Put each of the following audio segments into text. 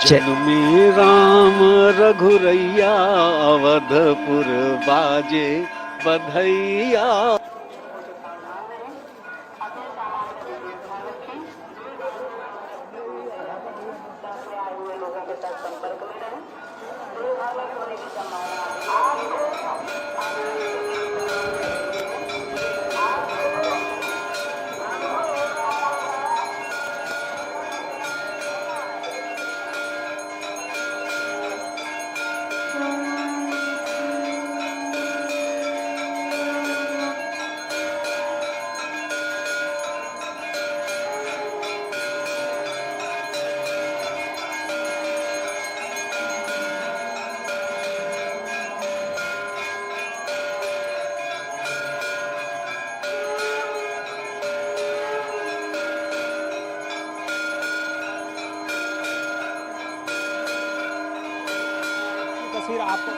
जन्मी राम रघुरैया अवधपुर बाजे बधैया। तस्वीर आपको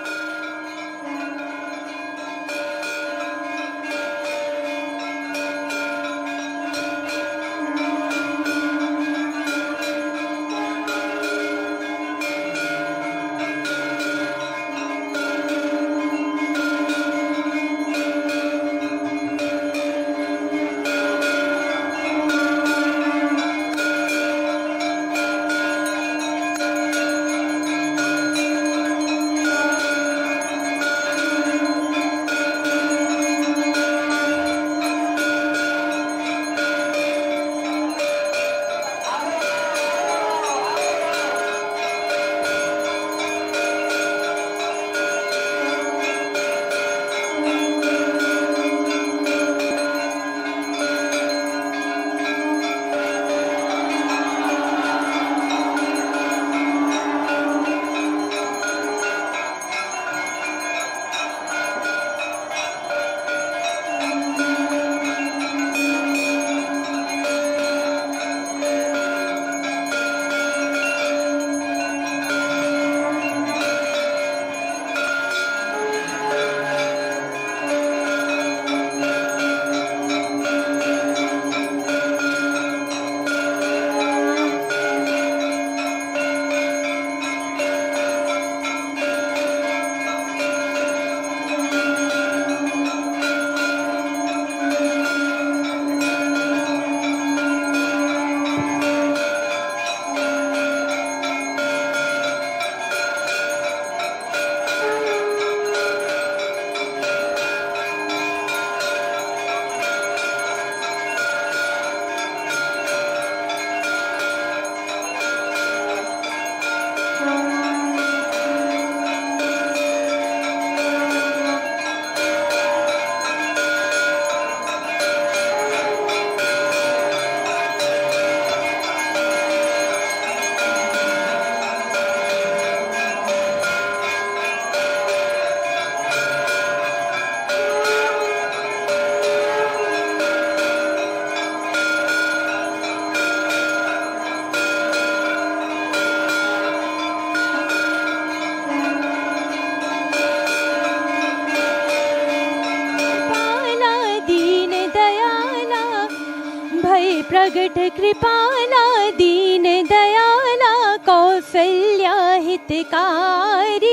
प्रगट कृपाला दीन दयाला कौसल्या हितकारी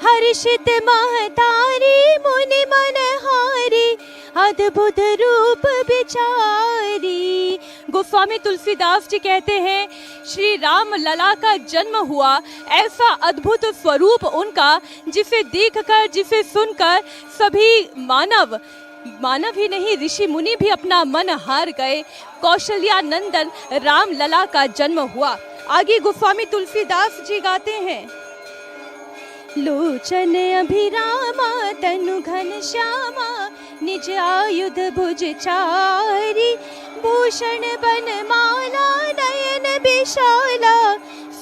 हर्षित महतारी मुनि मनहारी अद्भुत रूप बिचारी। गोस्वामी तुलसीदास जी कहते हैं श्री राम लला का जन्म हुआ, ऐसा अद्भुत स्वरूप उनका जिसे देखकर जिसे सुनकर सभी मानव ही नहीं ऋषि मुनि भी अपना मन हार गए। कौशल्या नंदन राम लला का जन्म हुआ। आगे गोस्वामी तुलसीदास जी गाते हैं लोचन अभिरामा तनु घन श्यामा निज आयुध भुज चारी भूषण बनमाला नयन विशाला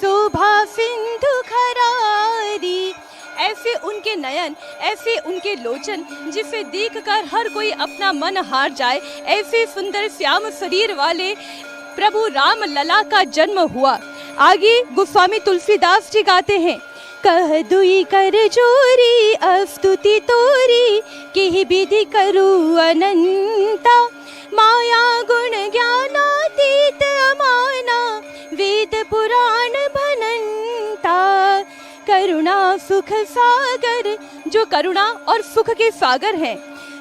शोभा सिंधु खरारी। ऐसे उनके नयन, ऐसे उनके लोचन जिसे देखकर हर कोई अपना मन हार जाए, ऐसे सुंदर श्याम शरीर वाले प्रभु राम लला का जन्म हुआ। आगे गोस्वामी तुलसीदास जी गाते हैं कह दुई कर जोरी अस्तुति तोरी कि विधि करू अनंता माया गुण ज्ञानातीत अमाना वेद पुराण भनंता। करुणा सुख सागर, जो करुणा और सुख के सागर हैं।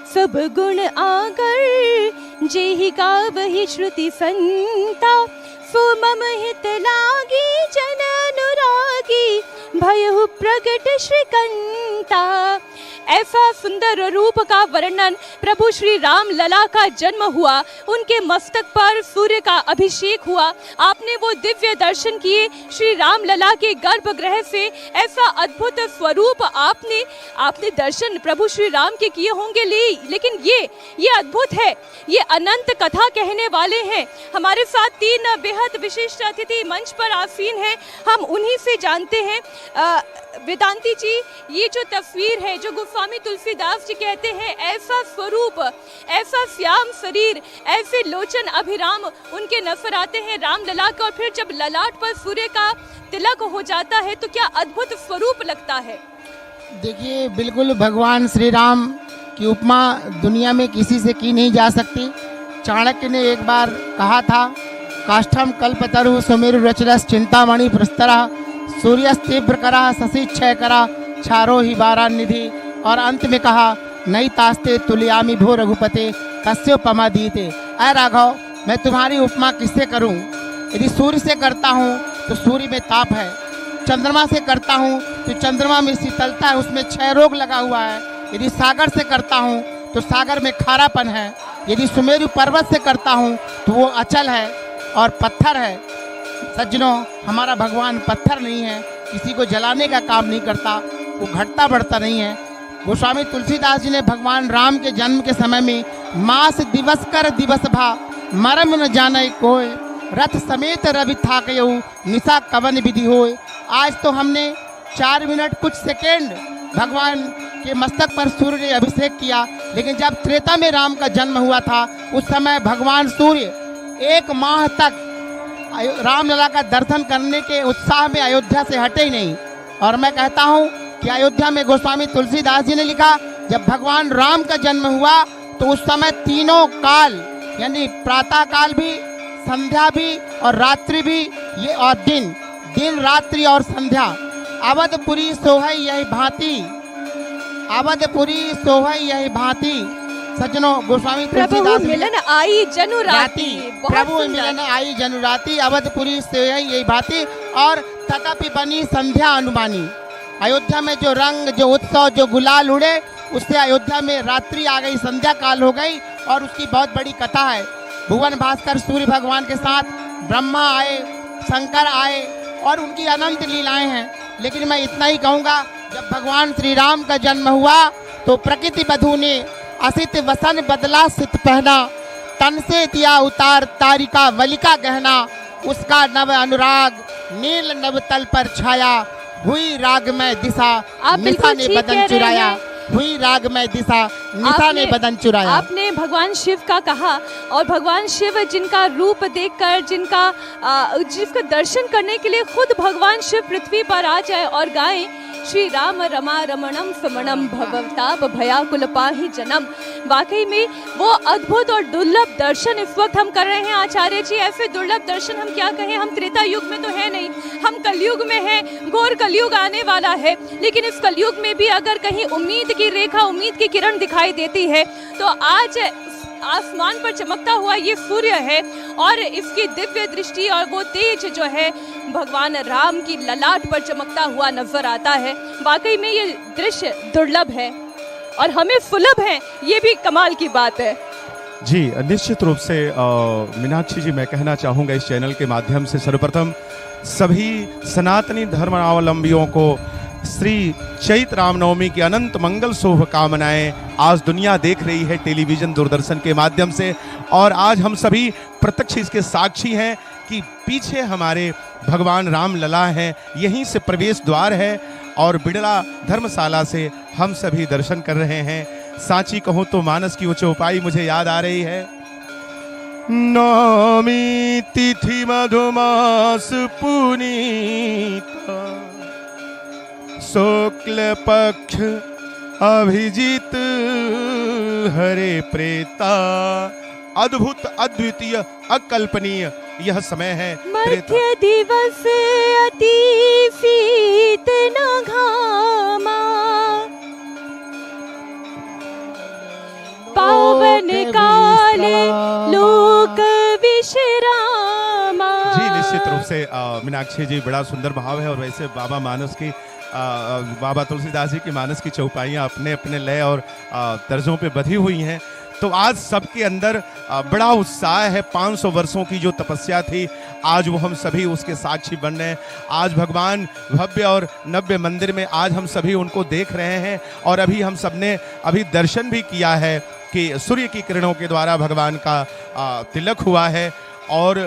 सब गुण आगर जेहि गावहि श्रुति संता, सो मम हित लागी जन अनुरागी, भयहु प्रगट श्रीकंता। ऐसा सुंदर रूप का वर्णन प्रभु श्री राम लला का जन्म हुआ, उनके मस्तक पर सूर्य का अभिषेक हुआ। आपने वो दिव्य दर्शन किए श्री राम लला के गर्भगृह से। ऐसा अद्भुत स्वरूप आपने दर्शन प्रभु श्री राम के किए होंगे, लेकिन ये अद्भुत है। ये अनंत कथा कहने वाले हैं। हमारे साथ 3 बेहद विशिष्ट अतिथि मंच पर आसीन हैं, हम उन्हीं से जानते हैं। वेदांती जी, ये जो तस्वीर है, जो गोस्वामी तुलसीदास जी कहते हैं, ऐसा स्वरूप, ऐसा श्याम शरीर, ऐसे लोचन अभिराम उनके नजर आते हैं राम लला को, और फिर जब ललाट पर सूर्य का तिलक हो जाता है तो क्या अद्भुत स्वरूप लगता है। देखिए, बिल्कुल भगवान श्री राम की उपमा दुनिया में किसी से की नहीं जा सकती। चाणक्य ने एक बार कहा था, काष्ठम कल्पतरु सुमेरु रचरस चिंतामणि प्रस्तरा, सूर्यस्तीव्र करा शशि क्षय करा, चारो ही बारा निधि। और अंत में कहा, नई तास्ते तुलयामी भो रघुपते कस्योपमा दीते। अय राघव, मैं तुम्हारी उपमा किससे करूं? यदि सूर्य से करता हूं तो सूर्य में ताप है, चंद्रमा से करता हूं तो चंद्रमा में शीतलता है, उसमें क्षय रोग लगा हुआ है। यदि सागर से करता हूं तो सागर में खारापन है। यदि सुमेरु पर्वत से करता हूं तो वो अचल है और पत्थर है। सज्जनों, हमारा भगवान पत्थर नहीं है, किसी को जलाने का काम नहीं करता, वो घटता बढ़ता नहीं है। गोस्वामी तुलसीदास जी ने भगवान राम के जन्म के समय में मास दिवस कर दिवस भा, मरम न जाने कोय, रथ समेत रवि थाकयऊ, निशा कवन विधि होय। आज तो हमने 4 मिनट कुछ सेकेंड भगवान के मस्तक पर सूर्य ने अभिषेक किया, लेकिन जब त्रेता में राम का जन्म हुआ था उस समय भगवान सूर्य 1 माह तक रामलला का दर्शन करने के उत्साह में अयोध्या से हटे ही नहीं। और मैं कहता हूँ कि अयोध्या में गोस्वामी तुलसीदास जी ने लिखा, जब भगवान राम का जन्म हुआ तो उस समय तीनों काल, यानी प्रातः काल भी, संध्या भी और रात्रि भी, ये और दिन रात्रि और संध्या, अवधपुरी सोहई यही भांति, अवधपुरी सोहई यही भांति। सज्जनों, गोस्वामी तुलसीदास मिलन आई जनु राती, प्रभु मिलन आई जनु राती, अवधपुरी से यही भांति। और तथापि बनी संध्या अनुमानी। अयोध्या में जो रंग, जो उत्सव, जो गुलाल उड़े, उससे अयोध्या में रात्रि आ गई, संध्या काल हो गई। और उसकी बहुत बड़ी कथा है। भुवन भास्कर सूर्य भगवान के साथ ब्रह्मा आए, शंकर आए और उनकी अनंत लीलाएं हैं। लेकिन मैं इतना ही कहूँगा, जब भगवान श्री राम का जन्म हुआ तो प्रकृति बधू ने असित वसन बदला सित पहना, तन से दिया उतार तारिका वलिका गहना, उसका नव अनुराग नील नव तल पर छाया, हुई राग में दिशा निशा ने बदन चुराया, हुई राग में दिशा निशा ने बदन चुराया। आपने भगवान शिव का कहा, और भगवान शिव जिनका रूप देखकर, जिसका दर्शन करने के लिए खुद भगवान शिव पृथ्वी पर आ जाए और गाएं, श्री राम रमा रमणम समणम भवताप भयाकुल पाहि जनम। वाकई में वो अद्भुत और दुर्लभ दर्शन इस वक्त हम कर रहे हैं आचार्य जी। ऐसे दुर्लभ दर्शन हम क्या कहें, हम त्रेता युग में तो है नहीं, हम कलयुग में हैं। घोर कलयुग आने वाला है, लेकिन इस कलयुग में भी अगर कहीं उम्मीद की रेखा, उम्मीद की किरण दिखाई देती है तो आज आसमान पर चमकता हुआ ये सूर्य है, और इसकी दिव्य दृष्टि और वो तेज जो है भगवान राम की ललाट पर चमकता हुआ नजर आता है। वाकई में ये दृश्य दुर्लभ है और हमें सुलभ है, ये भी कमाल की बात है। जी, निश्चित रूप से मीनाक्षी जी, मैं कहना चाहूँगा इस चैनल के माध्यम से सर्वप्रथम सभी सनातनी धर्मावलंबियों को श्री चैत्र रामनवमी की अनंत मंगल शुभ कामनाएं। आज दुनिया देख रही है टेलीविजन दूरदर्शन के माध्यम से, और आज हम सभी प्रत्यक्ष इसके साक्षी हैं कि पीछे हमारे भगवान राम लला हैं, यहीं से प्रवेश द्वार है, और बिड़ला धर्मशाला से हम सभी दर्शन कर रहे हैं। सांची कहूँ तो मानस की वो चौपाई मुझे याद आ रही है। नौमी तिथि मधुमास पुनीता, शुक्ल पक्ष अभिजीत हरे प्रेता। अद्भुत, अद्वितीय, अकल्पनीय यह समय है। मध्य दिवस अति शीत न निश्चित रूप से मीनाक्षी जी बड़ा सुंदर भाव है। और वैसे बाबा मानस की बाबा तुलसीदास जी की मानस की चौपाइयाँ अपने अपने लय और तर्जों पे बधी हुई हैं। तो आज सबके अंदर बड़ा उत्साह है। 500 वर्षों की जो तपस्या थी, आज वो हम सभी उसके साक्षी बन रहे हैं। आज भगवान भव्य और नव्य मंदिर में आज हम सभी उनको देख रहे हैं। और अभी हम सबने अभी दर्शन भी किया है कि सूर्य की किरणों के द्वारा भगवान का तिलक हुआ है। और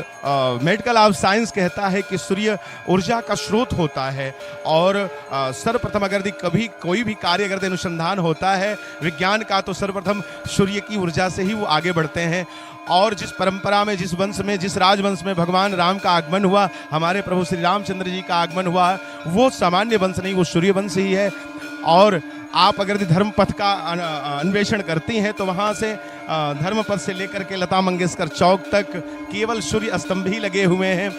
मेडिकल ऑफ साइंस कहता है कि सूर्य ऊर्जा का स्रोत होता है। और सर्वप्रथम अगर कभी कोई भी कार्य अगर अनुसंधान होता है विज्ञान का, तो सर्वप्रथम सूर्य की ऊर्जा से ही वो आगे बढ़ते हैं। और जिस परंपरा में, जिस वंश में, जिस राजवंश में भगवान राम का आगमन हुआ, हमारे प्रभु श्री रामचंद्र जी का आगमन हुआ, वो सामान्य वंश नहीं, वो सूर्य वंश ही है। और आप अगर धर्म पथ का अन्वेषण करती हैं तो वहाँ से धर्म पथ से लेकर के लता मंगेशकर चौक तक केवल सूर्य स्तंभ ही लगे हुए हैं।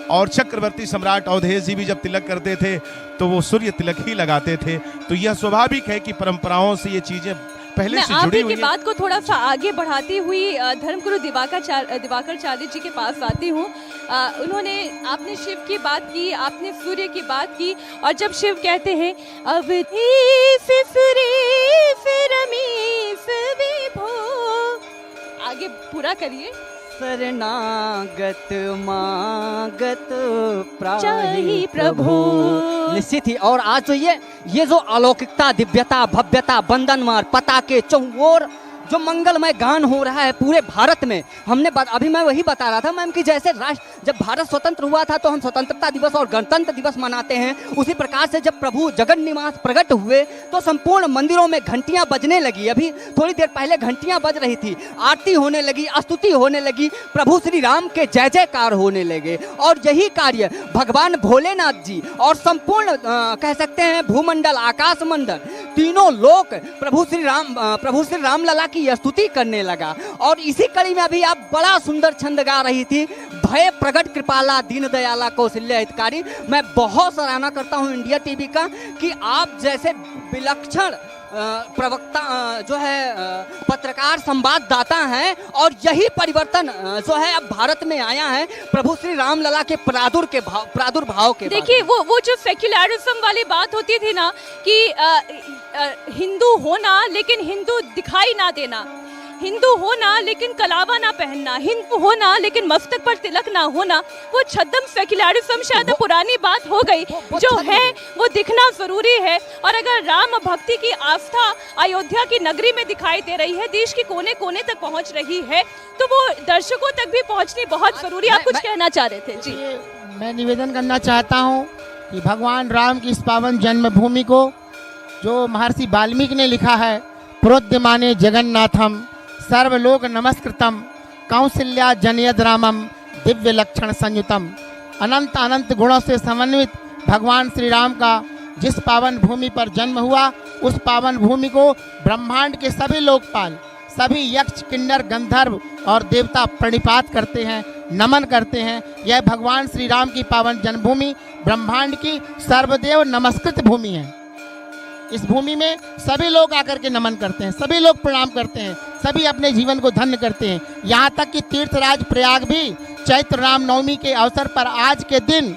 और चक्रवर्ती सम्राट अवधेश जी भी जब तिलक करते थे तो वो सूर्य तिलक ही लगाते थे। तो यह स्वाभाविक है कि परंपराओं से ये चीजें पहले से जुड़ी हुई है। बात को थोड़ा सा आगे बढ़ाती हुई धर्मगुरु दिवाकराचार्य जी के पास आती हूँ। आपने शिव की बात की, आपने सूर्य की बात की, और जब शिव कहते हैं अब आगे पूरा करिए। शरणागत मागत चाहि प्रभु। निश्चित ही। और आज तो ये जो अलौकिकता, दिव्यता, भव्यता, बंदनमार, पताके चौओर जो मंगलमय गान हो रहा है पूरे भारत में, अभी मैं वही बता रहा था मैम कि जैसे जब भारत स्वतंत्र हुआ था तो हम स्वतंत्रता दिवस और गणतंत्र दिवस मनाते हैं, उसी प्रकार से जब प्रभु जगन निवास प्रकट हुए तो संपूर्ण मंदिरों में घंटियां बजने लगी। अभी थोड़ी देर पहले घंटियां बज रही थी, आरती होने लगी, स्तुति होने लगी, प्रभु श्री राम के जय जयकार होने लगे। और यही कार्य भगवान भोलेनाथ जी और संपूर्ण कह सकते हैं भूमंडल, आकाश मंडल, तीनों लोक प्रभु श्री राम लला की स्तुति करने लगा। और इसी कड़ी में अभी आप बड़ा सुंदर छंद गा रही थी, भय प्रगट कृपाला दीन दयाला कौशल्य हितकारी। मैं बहुत सराहना करता हूं इंडिया टीवी का कि आप जैसे विलक्षण प्रवक्ता जो है पत्रकार, संवाददाता हैं। और यही परिवर्तन जो है अब भारत में आया है प्रभु श्री राम लला के प्रादुर्भाव के। देखिए वो जो सेक्युलरिज्म वाली बात होती थी ना कि हिंदू होना लेकिन हिंदू दिखाई ना देना, हिंदू होना लेकिन कलावा ना पहनना, हिंदू होना लेकिन मस्तक पर तिलक ना होना, वो छद्म सेक्युलरिज्म शायद पुरानी बात हो गई। जो है वो दिखना जरूरी है। और अगर राम भक्ति की आस्था अयोध्या की नगरी में दिखाई दे रही है, देश के कोने कोने तक पहुंच रही है, तो वो दर्शकों तक भी पहुंचनी बहुत जरूरी है। आप कुछ कहना चाह रहे थे जी? मैं निवेदन करना चाहता हूँ कि भगवान राम की इस पावन जन्मभूमि को जो महर्षि वाल्मीकि ने लिखा है, प्रोद्यमाने जगन्नाथम सर्वलोक नमस्कृतम कौशल्या जनयद रामम दिव्य लक्षण संयुतम। अनंत अनंत गुणों से समन्वित भगवान श्री राम का जिस पावन भूमि पर जन्म हुआ, उस पावन भूमि को ब्रह्मांड के सभी लोकपाल, सभी यक्ष, किन्नर, गंधर्व और देवता प्रणिपात करते हैं, नमन करते हैं। यह भगवान श्री राम की पावन जन्मभूमि ब्रह्मांड की सर्वदेव नमस्कृत भूमि है। इस भूमि में सभी लोग आकर के नमन करते हैं, सभी लोग प्रणाम करते हैं, सभी अपने जीवन को धन्य करते हैं। यहाँ तक कि तीर्थराज प्रयाग भी चैत्र रामनवमी के अवसर पर आज के दिन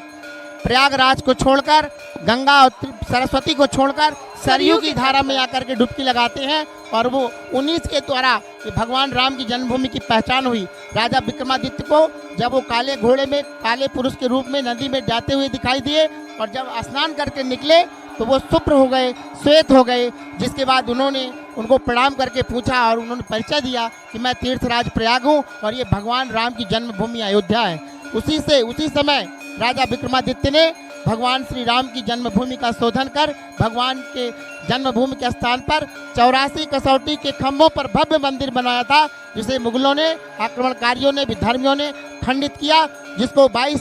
प्रयागराज को छोड़कर, गंगा और सरस्वती को छोड़कर सरयू की धारा में आकर के डुबकी लगाते हैं। और वो 19 के द्वारा भगवान राम की जन्मभूमि की पहचान हुई। राजा विक्रमादित्य को जब वो काले घोड़े में काले पुरुष के रूप में नदी में जाते हुए दिखाई दिए और जब स्नान करके निकले तो वो शुभ्र हो गए, श्वेत हो गए। जिसके बाद उन्होंने उनको प्रणाम करके पूछा और उन्होंने परिचय दिया कि मैं तीर्थराज प्रयाग हूँ और ये भगवान राम की जन्मभूमि अयोध्या है। उसी समय राजा विक्रमादित्य ने भगवान श्री राम की जन्मभूमि का शोधन कर भगवान के जन्मभूमि के स्थान पर 84 कसौटी के खंभों पर भव्य मंदिर बनाया था, जिसे मुगलों ने, आक्रमणकारियों ने, विधर्मियों ने खंडित किया, जिसको 22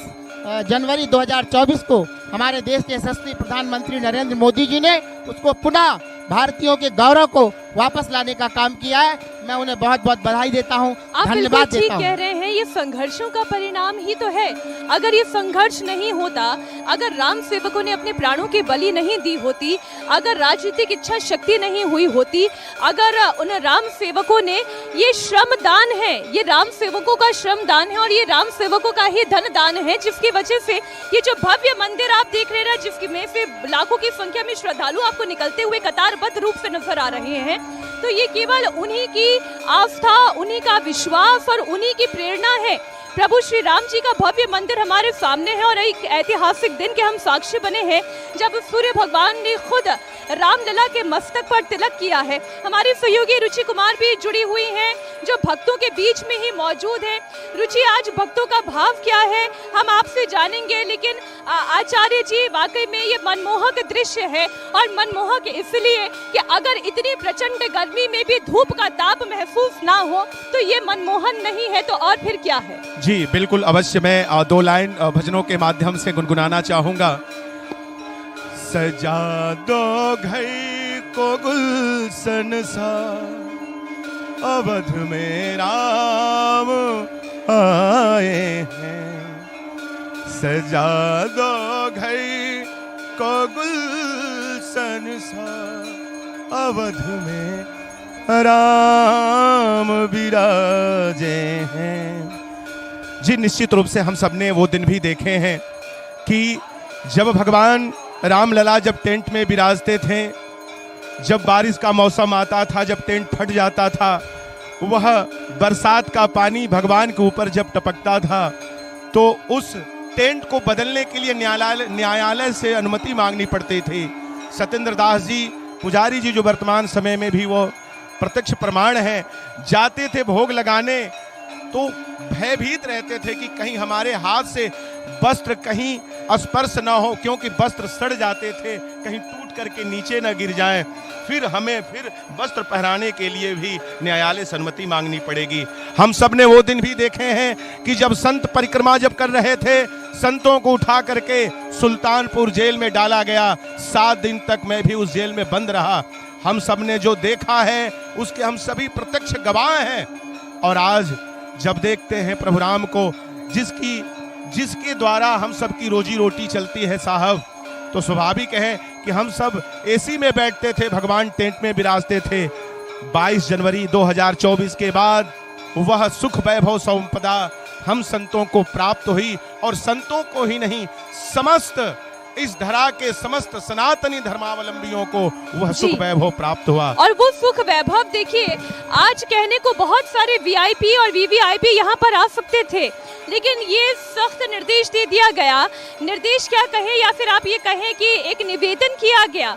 जनवरी 2024 को हमारे देश के यशस्वी प्रधानमंत्री नरेंद्र मोदी जी ने उसको पुनः भारतीयों के गौरव को वापस लाने का काम किया है। मैं उन्हें बहुत बहुत बधाई देता हूँ, धन्यवाद देता हूँ। कह रहे हैं ये संघर्षों का परिणाम ही तो है। अगर ये संघर्ष नहीं होता, अगर राम सेवकों ने अपने प्राणों की बलि नहीं दी होती, अगर राजनीतिक इच्छा शक्ति नहीं हुई होती, अगर उन राम सेवकों ने, ये श्रम दान है, ये राम सेवकों का श्रम दान है और ये राम सेवकों का ही धन दान है, जिसकी वजह से ये जो भव्य मंदिर आप देख रहे हैं, जिसकी में से लाखों की संख्या में श्रद्धालु आपको निकलते हुए कतारबद्ध रूप से नजर आ रहे हैं, तो ये केवल उन्हीं की आस्था, उन्हीं का विश्वास और उन्हीं की प्रेरणा है। प्रभु श्री राम जी का भव्य मंदिर हमारे सामने है और एक ऐतिहासिक दिन के हम साक्षी बने हैं जब सूर्य भगवान ने खुद रामलला के मस्तक पर तिलक किया है। हमारी सहयोगी रुचि कुमार भी जुड़ी हुई हैं जो भक्तों के बीच में ही मौजूद है। रुचि, आज भक्तों का भाव क्या है हम आपसे जानेंगे, लेकिन आचार्य जी, वाकई में ये मनमोहक दृश्य है और मनमोहक इसलिए कि अगर इतनी प्रचंड गर्मी में भी धूप का ताप महसूस ना हो तो ये मनमोहन नहीं है तो और फिर क्या है। जी बिल्कुल, अवश्य मैं 2 लाइन भजनों के माध्यम से गुनगुनाना चाहूंगा। सजा दो घर को गुलशन सा, अवध में राम आए हैं। सजा दो घर को गुलशन सा, अवध में राम विराजे हैं। जी निश्चित रूप से हम सबने वो दिन भी देखे हैं कि जब भगवान रामलला जब टेंट में विराजते थे, जब बारिश का मौसम आता था, जब टेंट फट जाता था, वह बरसात का पानी भगवान के ऊपर जब टपकता था तो उस टेंट को बदलने के लिए न्यायालय से अनुमति मांगनी पड़ती थी। सत्येंद्र दास जी पुजारी जी जो वर्तमान समय में भी वो प्रत्यक्ष प्रमाण है, जाते थे भोग लगाने तो भयभीत रहते थे कि कहीं हमारे हाथ से वस्त्र कहीं स्पर्श ना हो, क्योंकि वस्त्र सड़ जाते थे, कहीं टूट करके नीचे ना गिर जाएं, फिर हमें फिर वस्त्र पहनाने के लिए भी न्यायालय से अनुमति मांगनी पड़ेगी। हम सब ने वो दिन भी देखे हैं कि जब संत परिक्रमा जब कर रहे थे, संतों को उठा करके सुल्तानपुर जेल में डाला गया। 7 दिन तक मैं भी उस जेल में बंद रहा। हम सब ने जो देखा है उसके हम सभी प्रत्यक्ष गवाह हैं। और आज जब देखते हैं प्रभु राम को, जिसके द्वारा हम सब की रोजी रोटी चलती है साहब, तो स्वाभाविक है कि हम सब एसी में बैठते थे, भगवान टेंट में विराजते थे। 22 जनवरी 2024 के बाद वह सुख वैभव संपदा हम संतों को प्राप्त हुई, और संतों को ही नहीं समस्त इस धरा के समस्त सनातनी धर्मावलंबियों को वह सुख वैभव प्राप्त हुआ। और वो सुख वैभव देखिए, आज कहने को बहुत सारे वीआईपी और वीवीआईपी यहाँ पर आ सकते थे, लेकिन ये सख्त निर्देश दे दिया गया, निर्देश क्या कहे या फिर आप ये कहें कि एक निवेदन किया गया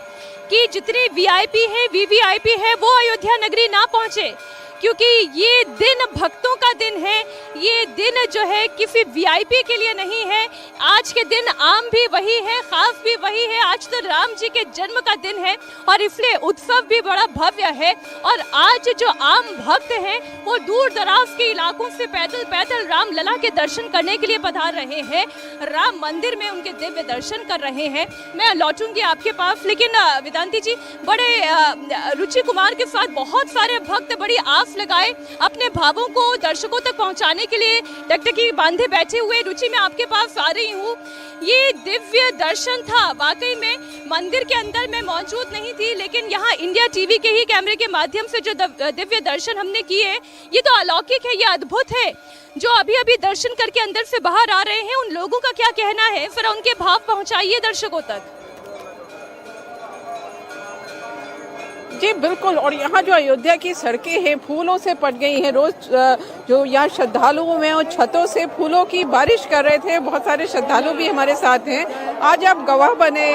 कि जितने वीआईपी हैं, वीवीआईपी है, वो अयोध्या नगरी ना पहुंचे, क्योंकि ये दिन भक्तों का दिन है। ये दिन जो है किसी वीआईपी के लिए नहीं है। आज के दिन आम भी वही है, खास भी वही है। आज तो राम जी के जन्म का दिन है और इसलिए उत्सव भी बड़ा भव्य है। और आज जो आम भक्त हैं वो दूर दराज के इलाकों से पैदल पैदल राम लला के दर्शन करने के लिए पधार रहे हैं, राम मंदिर में उनके दिव्य दर्शन कर रहे हैं। मैं लौटूंगी आपके पास, लेकिन वेदांती जी, बड़े रुचि कुमार के साथ बहुत सारे भक्त बड़ी आस लगाए अपने भावों को दर्शकों तक पहुंचाने के लिए टकटकी बांधे बैठे हुए। रुचि, मैं आपके पास आ रही हूँ। ये दिव्य दर्शन था, वाकई में मंदिर के अंदर मैं मौजूद नहीं थी, लेकिन यहाँ इंडिया टीवी के ही कैमरे के माध्यम से जो दिव्य दर्शन हमने किए, ये तो अलौकिक है, ये अद्भुत है। जो अभी अभी दर्शन करके अंदर से बाहर आ रहे हैं, उन लोगों का क्या कहना है, फिर उनके भाव पहुंचाइए दर्शकों तक। जी बिल्कुल, और यहाँ जो अयोध्या की सड़कें हैं फूलों से पट गई हैं। रोज जो यहाँ श्रद्धालुओं में और छतों से फूलों की बारिश कर रहे थे। बहुत सारे श्रद्धालु भी हमारे साथ हैं। आज आप गवाह बने,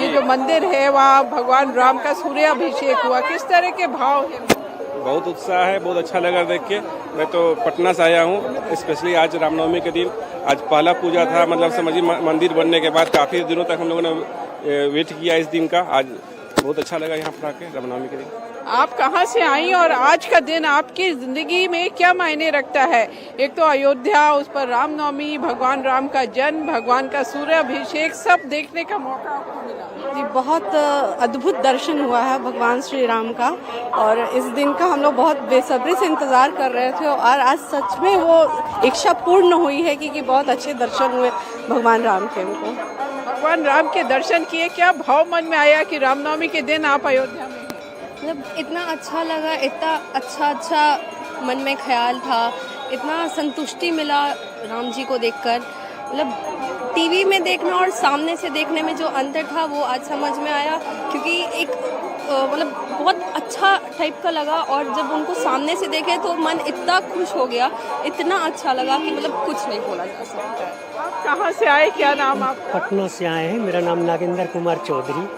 ये जो मंदिर है वहाँ भगवान राम का सूर्याभिषेक हुआ, किस तरह के भाव हैं? बहुत उत्साह है, बहुत अच्छा लगा देख के। मैं तो पटना से आया हूँ, स्पेशली आज रामनवमी के दिन। आज पहला पूजा था, मतलब समझिए मंदिर बनने के बाद काफ़ी दिनों तक हम लोगों ने वेट किया इस दिन का। आज बहुत अच्छा लगा यहाँ पर आके रामनवमी के दिन। आप कहाँ से आई और आज का दिन आपकी जिंदगी में क्या मायने रखता है? एक तो अयोध्या, उस पर रामनवमी, भगवान राम का जन्म, भगवान का सूर्याभिषेक, सब देखने का मौका आपको मिला। जी, बहुत अद्भुत दर्शन हुआ है भगवान श्री राम का, और इस दिन का हम लोग बहुत बेसब्री से इंतजार कर रहे थे, और आज सच में वो इच्छा पूर्ण हुई है कि बहुत अच्छे दर्शन हुए भगवान राम के। उनको भगवान राम के दर्शन किए, क्या भाव मन में आया कि रामनवमी के दिन आप अयोध्या में? मतलब इतना अच्छा लगा, इतना अच्छा मन में ख्याल था, इतना संतुष्टि मिला राम जी को देखकर। मतलब टीवी में देखना और सामने से देखने में जो अंतर था वो आज समझ में आया, क्योंकि एक मतलब बहुत अच्छा टाइप का लगा, और जब उनको सामने से देखे तो मन इतना खुश हो गया, इतना अच्छा लगा कि मतलब कुछ नहीं बोला जा सकता। आप कहाँ से आए, क्या नाम आप? पटना से आए हैं, मेरा नाम नागेंद्र कुमार चौधरी।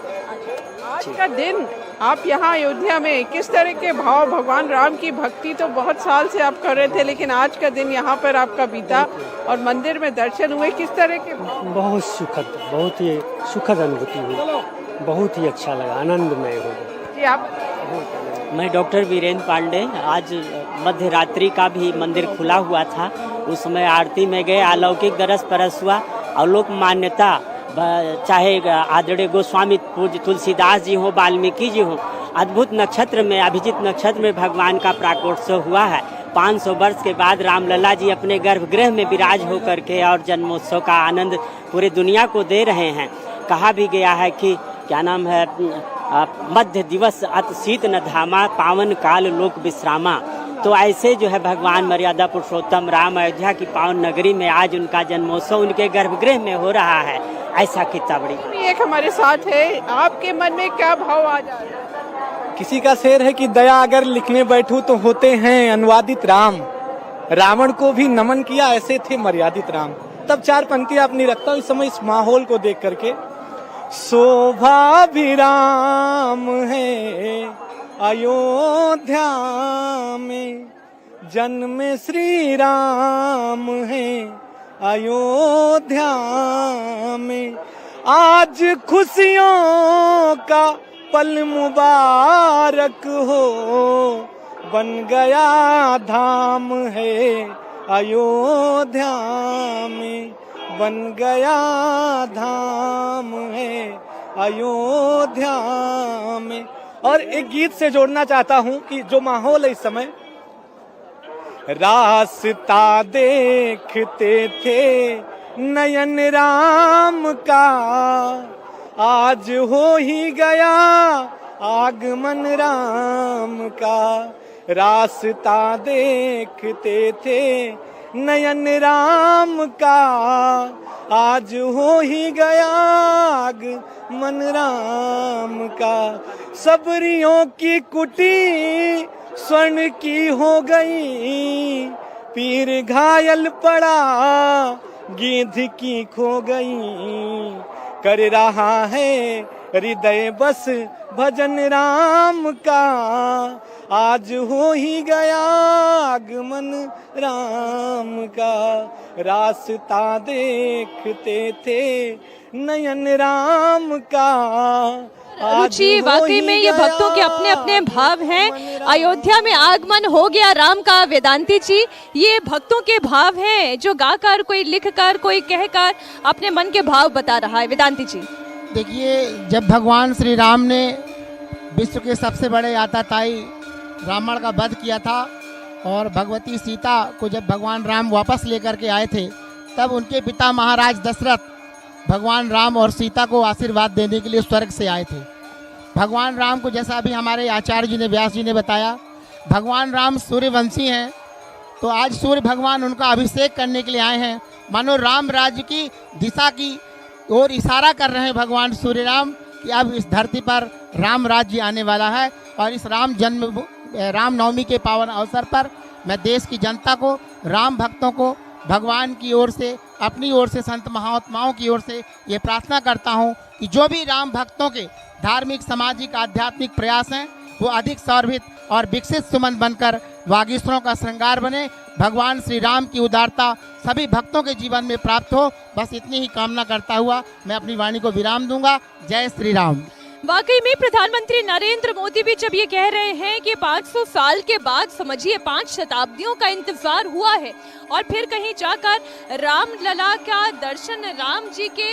आज का दिन आप यहाँ अयोध्या में किस तरह के भाव, भगवान राम की भक्ति तो बहुत साल से आप कर रहे थे, लेकिन आज का दिन यहाँ पर आपका बीता और मंदिर में दर्शन हुए, किस तरह के भाव? बहुत सुखद, बहुत ही सुखद अनुभूति हुई, बहुत ही अच्छा लगा, आनंदमय हो गया। जी, आप? मैं डॉक्टर वीरेंद्र पांडे। आज मध्य रात्रि का भी मंदिर खुला हुआ था, उस समय आरती में गए, अलौकिक दरस परस हुआ। अवलोक मान्यता, चाहे आदरणीय गोस्वामी पूज्य तुलसीदास जी हो, वाल्मीकि जी हो, अद्भुत नक्षत्र में, अभिजीत नक्षत्र में भगवान का प्राकोत्सव हुआ है। 500 वर्ष के बाद रामलला जी अपने गर्भगृह में विराज होकर के और जन्मोत्सव का आनंद पूरी दुनिया को दे रहे हैं। कहा भी गया है कि क्या नाम है, मध्य दिवस अत शीत न धामा, पावन काल लोक विश्रामा। तो ऐसे जो है भगवान मर्यादा पुरुषोत्तम राम अयोध्या की पावन नगरी में आज उनका जन्मोत्सव उनके गर्भगृह में हो रहा है। ऐसा किताबड़ी एक हमारे साथ है, आपके मन में क्या भाव आ जा रहा है? किसी का शेर है कि दया अगर लिखने बैठूं तो होते हैं अनुवादित राम, रावण को भी नमन किया ऐसे थे मर्यादित राम। तब 4 पंक्तियां अपनी रखता हूँ इस समय, इस माहौल को देख करके। शोभा भी राम है अयोध्या में, जन्म श्री राम है अयोध्या में, आज खुशियों का पल मुबारक हो, बन गया धाम है अयोध्या में, बन गया धाम है अयोध्या में। और एक गीत से जोड़ना चाहता हूं कि जो माहौल है इस समय, रास्ता देखते थे नयन राम का, आज हो ही गया आगमन राम का। रास्ता देखते थे नयन राम का, आज हो ही गया आगमन राम का। सबरियों की कुटी स्वर्ण की हो गई, पीर घायल पड़ा गिद्ध की खो गई। कर रहा है हृदय बस भजन राम का, आज हो ही गया आगमन राम का। रास्ता देखते थे नयन राम का, रुचि, वाकई में ये भक्तों के अपने अपने भाव हैं। अयोध्या में आगमन हो गया राम का। वेदांती जी, ये भक्तों के भाव हैं जो गाकर, कोई लिखकर, कोई कहकर अपने मन के भाव बता रहा है। वेदांती जी, देखिए, जब भगवान श्री राम ने विश्व के सबसे बड़े आतताई रावण का वध किया था और भगवती सीता को जब भगवान राम वापस लेकर के आए थे, तब उनके पिता महाराज दशरथ भगवान राम और सीता को आशीर्वाद देने के लिए स्वर्ग से आए थे। भगवान राम को, जैसा अभी हमारे आचार्य जी ने, व्यास जी ने बताया, भगवान राम सूर्यवंशी हैं, तो आज सूर्य भगवान उनका अभिषेक करने के लिए आए हैं। मानो राम राज्य की दिशा की ओर इशारा कर रहे हैं भगवान सूर्य राम कि अब इस धरती पर राम राज्य आने वाला है। और इस रामनवमी के पावन अवसर पर मैं देश की जनता को, राम भक्तों को भगवान की ओर से, अपनी ओर से, संत महात्माओं की ओर से ये प्रार्थना करता हूँ कि जो भी राम भक्तों के धार्मिक, सामाजिक, आध्यात्मिक प्रयास हैं वो अधिक सर्वित और विकसित सुमन बनकर वागीश्वरों का श्रृंगार बने। भगवान श्री राम की उदारता सभी भक्तों के जीवन में प्राप्त हो, बस इतनी ही कामना करता हुआ मैं अपनी वाणी को विराम दूंगा। जय श्री राम। वाकई में प्रधानमंत्री नरेंद्र मोदी भी जब ये कह रहे हैं कि 500 साल के बाद समझिए 5 शताब्दियों का इंतजार हुआ है और फिर कहीं जाकर रामलला का दर्शन राम जी के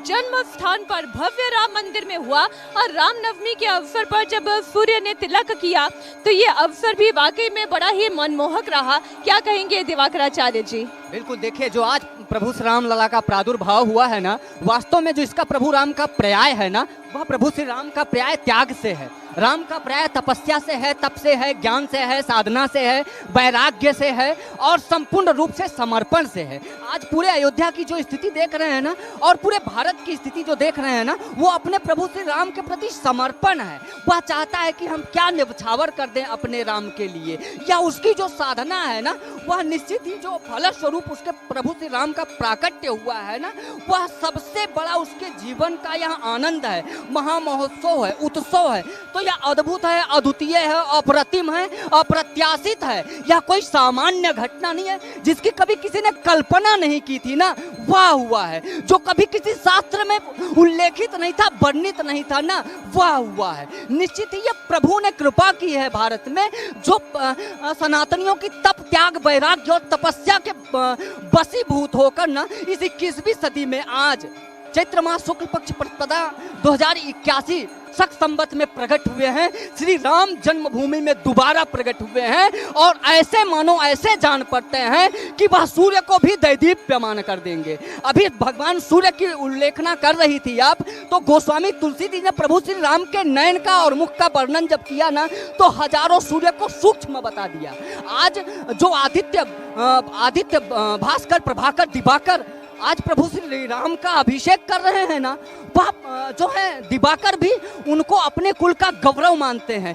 जन्म स्थान पर भव्य राम मंदिर में हुआ और रामनवमी के अवसर पर जब सूर्य ने तिलक किया तो ये अवसर भी वाकई में बड़ा ही मनमोहक रहा। क्या कहेंगे दिवाकराचार्य जी? बिल्कुल, देखिए जो आज प्रभु श्री राम लला का प्रादुर्भाव हुआ है ना, वास्तव में जो इसका प्रभु राम का पर्याय है ना, वह प्रभु श्री राम का पर्याय त्याग से है। राम का पर्याय तपस्या से है, तप से है, ज्ञान से है, साधना से है, वैराग्य से है और संपूर्ण रूप से समर्पण से है। आज पूरे अयोध्या की जो स्थिति देख रहे हैं ना और पूरे भारत की स्थिति जो देख रहे हैं ना, वो अपने प्रभु श्री राम के प्रति समर्पण है। वह चाहता है कि हम क्या न्यौछावर कर दें अपने राम के लिए, या उसकी जो साधना है ना, वह निश्चित ही जो फलस्वरूप उसके प्रभु श्री राम का प्राकट्य हुआ है ना, वह सबसे बड़ा उसके जीवन का यह आनंद है, महामहोत्सव है, उत्सव है। तो यह अद्भुत है, अद्वितीय है, अप्रतिम है, अप्रत्याशित है। यह कोई सामान्य घटना नहीं है जिसकी कभी किसी ने कल्पना नहीं की थी ना, वह हुआ है। जो कभी किसी शास्त्र में उल्लेखित नहीं था, वर्णित नहीं था ना, वह हुआ है। निश्चित ही यह प्रभु ने कृपा की है भारत में, जो सनातनियों की तप त्याग वैराग्य और तपस्या के वशीभूत होकर ना इस 21वीं सदी में आज चैत्र मास शुक्ल पक्ष प्रतिपदा 2081 शक संवत में प्रकट हुए हैं। श्री राम जन्मभूमि में दोबारा प्रकट हुए हैं और ऐसे मानो ऐसे जान पड़ते हैं कि वह सूर्य को भी दैदीप्यमान कर देंगे। अभी भगवान सूर्य की उल्लेखना कर रही थी आप, तो गोस्वामी तुलसी जी ने प्रभु श्री राम के नयन का और मुख का वर्णन जब किया ना, तो हजारों सूर्य को सूक्ष्म बता दिया। आज जो आदित्य भास्कर, प्रभाकर, दिवाकर आज प्रभु श्री राम का अभिषेक कर रहे हैं ना, वह जो है दिवाकर भी उनको अपने कुल का गौरव मानते हैं।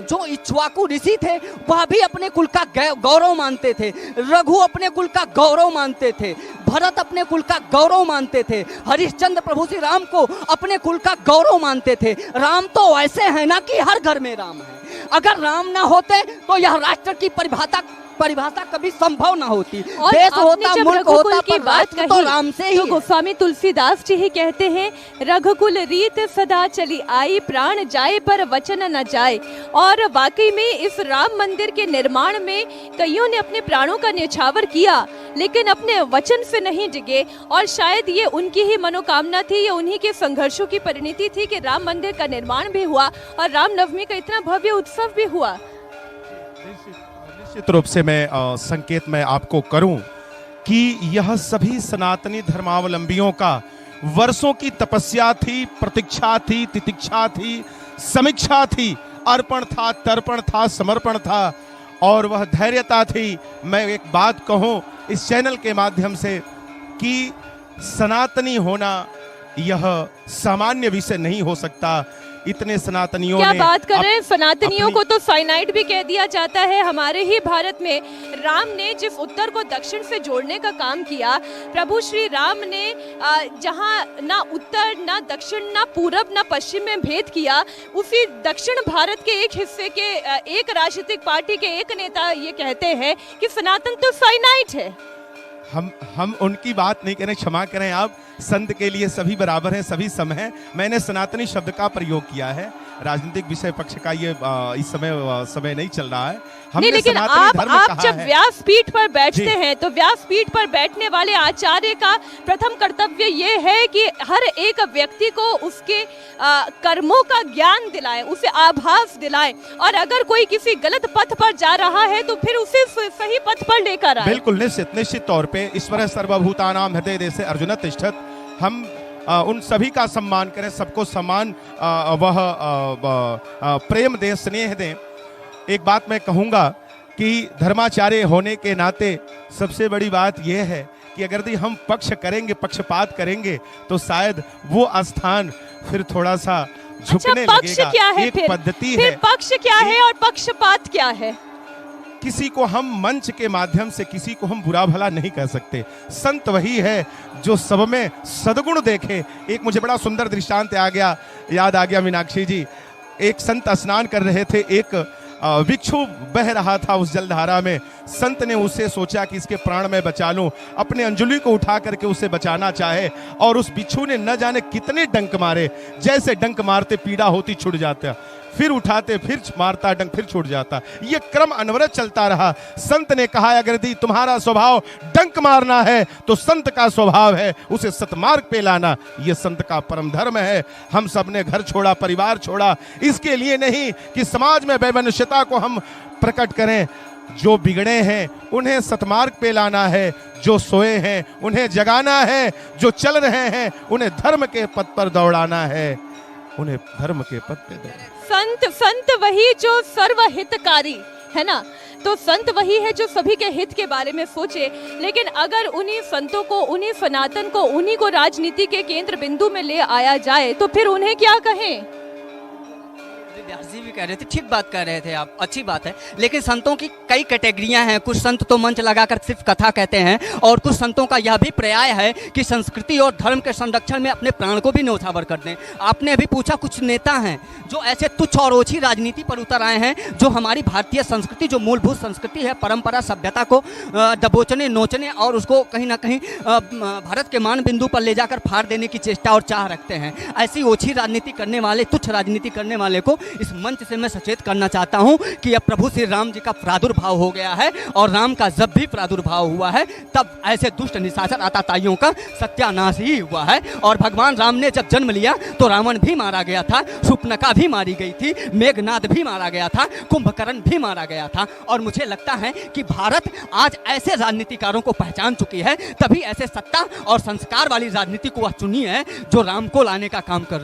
जो इक्ष्वाकु ऋषि थे वह भी अपने कुल का गौरव मानते थे, रघु अपने कुल का गौरव मानते थे, भरत अपने कुल का गौरव मानते थे, हरिश्चंद्र प्रभु श्री राम को अपने कुल का गौरव मानते थे। राम तो ऐसे है ना कि हर घर में राम है। अगर राम ना होते तो यह राष्ट्र की परिभाषा कभी संभव ना होती। और देश होता, मुल्क होता, की बात कही तो राम से ही तो गोस्वामी तुलसीदास जी ही कहते हैं, रघुकुल रीत सदा चली आई, प्राण जाए पर वचन न जाए। और वाकई में इस राम मंदिर के निर्माण में कईयों ने अपने प्राणों का न्यौछावर किया, लेकिन अपने वचन से नहीं डिगे। और शायद ये उनकी ही मनोकामना थी, ये उन्हीं के संघर्षों की परिणति थी कि राम मंदिर का निर्माण भी हुआ और रामनवमी का इतना भव्य उत्सव भी हुआ। निश्चित रूप से मैं संकेत में आपको करूं कि यह सभी सनातनी धर्मावलंबियों का वर्षों की तपस्या थी, प्रतीक्षा थी, तितिक्षा थी, समीक्षा थी, अर्पण था, तर्पण था, समर्पण था और वह धैर्यता थी। मैं एक बात कहूं इस चैनल के माध्यम से कि सनातनी होना यह सामान्य विषय नहीं हो सकता। इतने सनातनियों क्या ने बात कर रहे हैं, सनातनियों को तो साइनाइड भी कह दिया जाता है। हमारे ही भारत में राम ने जिस उत्तर को दक्षिण से जोड़ने का काम किया, प्रभु श्री राम ने जहां ना उत्तर ना दक्षिण ना पूरब ना पश्चिम में भेद किया, उसी दक्षिण भारत के एक हिस्से के एक राजनीतिक पार्टी के एक नेता ये कहते हैं कि सनातन तो साइनाइड है। हम उनकी बात नहीं करें, क्षमा करें आप। संत के लिए सभी बराबर हैं, सभी सम हैं। मैंने सनातनी शब्द का प्रयोग किया है। राजनीतिक विषय पक्ष का ये इस समय नहीं चल रहा है। नहीं, लेकिन आप जब व्यासपीठ पर बैठते हैं तो व्यासपीठ पर बैठने वाले आचार्य का प्रथम कर्तव्य ये है कि हर एक व्यक्ति को उसके कर्मों का ज्ञान दिलाएं, उसे आभास दिलाएं, और अगर कोई किसी गलत पथ पर जा रहा है तो फिर उसे सही पथ पर लेकर आए। बिल्कुल, निश्चित तौर पे ईश्वर सर्वभूतानां हृदय देशे अर्जुन तिष्ठत्। हम उन सभी का सम्मान करें, सबको सम्मान वह प्रेम दें, स्नेह दें। एक बात मैं कहूँगा कि धर्माचार्य होने के नाते सबसे बड़ी बात यह है कि अगर हम पक्ष करेंगे, पक्षपात करेंगे, तो शायद वो स्थान फिर थोड़ा सा झुकने लगेगा। क्या है एक पद्धति फिर है, पक्ष क्या है और पक्षपात क्या है? किसी को हम मंच के माध्यम से किसी को हम बुरा भला नहीं कह सकते। संत वही है जो सब में सद्गुण देखे। एक मुझे बड़ा सुंदर दृष्टांत याद आ गया मीनाक्षी जी। एक संत स्नान कर रहे थे एक भिक्षु बह रहा था उस जलधारा में, संत ने उससे सोचा कि इसके प्राण में बचा लूं, अपने अंजलि को उठा करके उसे बचाना चाहे, और उस भिक्षु ने न जाने कितने डंक मारे, जैसे डंक मारते पीड़ा होती छूट जाता, फिर उठाते फिर मारता डंक फिर छूट जाता। ये क्रम अनवरत चलता रहा। संत ने कहा अगर दी तुम्हारा स्वभाव डंक मारना है तो संत का स्वभाव है उसे सतमार्ग पे लाना, ये संत का परम धर्म है। हम सब ने घर छोड़ा, परिवार छोड़ा, इसके लिए नहीं कि समाज में वैमनस्यता को हम प्रकट करें। जो बिगड़े हैं उन्हें सतमार्ग पे लाना है, जो सोए हैं उन्हें जगाना है, जो चल रहे हैं उन्हें धर्म के पथ पर दौड़ाना है, उन्हें धर्म के पथ पे दौड़ाना। संत वही जो सर्वहितकारी है ना, तो संत वही है जो सभी के हित के बारे में सोचे। लेकिन अगर उन्हीं संतों को, उन्हीं सनातन को, उन्हीं को राजनीति के केंद्र बिंदु में ले आया जाए तो फिर उन्हें क्या कहें? व्यास जी भी कह रहे थे, ठीक बात कह रहे थे आप, अच्छी बात है। लेकिन संतों की कई कैटेगरियां हैं, कुछ संत तो मंच लगाकर सिर्फ कथा कहते हैं, और कुछ संतों का यह भी पर्याय है कि संस्कृति और धर्म के संरक्षण में अपने प्राण को भी न्यौछावर कर दें। आपने अभी पूछा, कुछ नेता हैं जो ऐसे तुच्छ और ओछी राजनीति पर उतर आए हैं, जो हमारी भारतीय संस्कृति, जो मूलभूत संस्कृति है, परंपरा, सभ्यता को दबोचने, नोचने और उसको कहीं ना कहीं भारत के मान बिंदु पर ले जाकर फाड़ देने की चेष्टा और चाह रखते हैं। ऐसी ओछी राजनीति करने वाले, तुच्छ राजनीति करने वाले को इस मंच से मैं सचेत करना चाहता हूं कि अब प्रभु श्री राम जी का प्रादुर्भाव हो गया है, और राम का जब भी प्रादुर्भाव हुआ है तब ऐसे दुष्ट निशाचर आताताइयों का सत्यानाश ही हुआ है। और भगवान राम ने जब जन्म लिया तो रावण भी मारा गया था, शूर्पणखा भी मारी गई थी, मेघनाद भी मारा गया था, कुंभकर्ण भी मारा गया था। और मुझे लगता है कि भारत आज ऐसे राजनीतिकारों को पहचान चुकी है, तभी ऐसे सत्ता और संस्कार वाली राजनीति को वह चुनी है जो राम को लाने का काम कर रही है।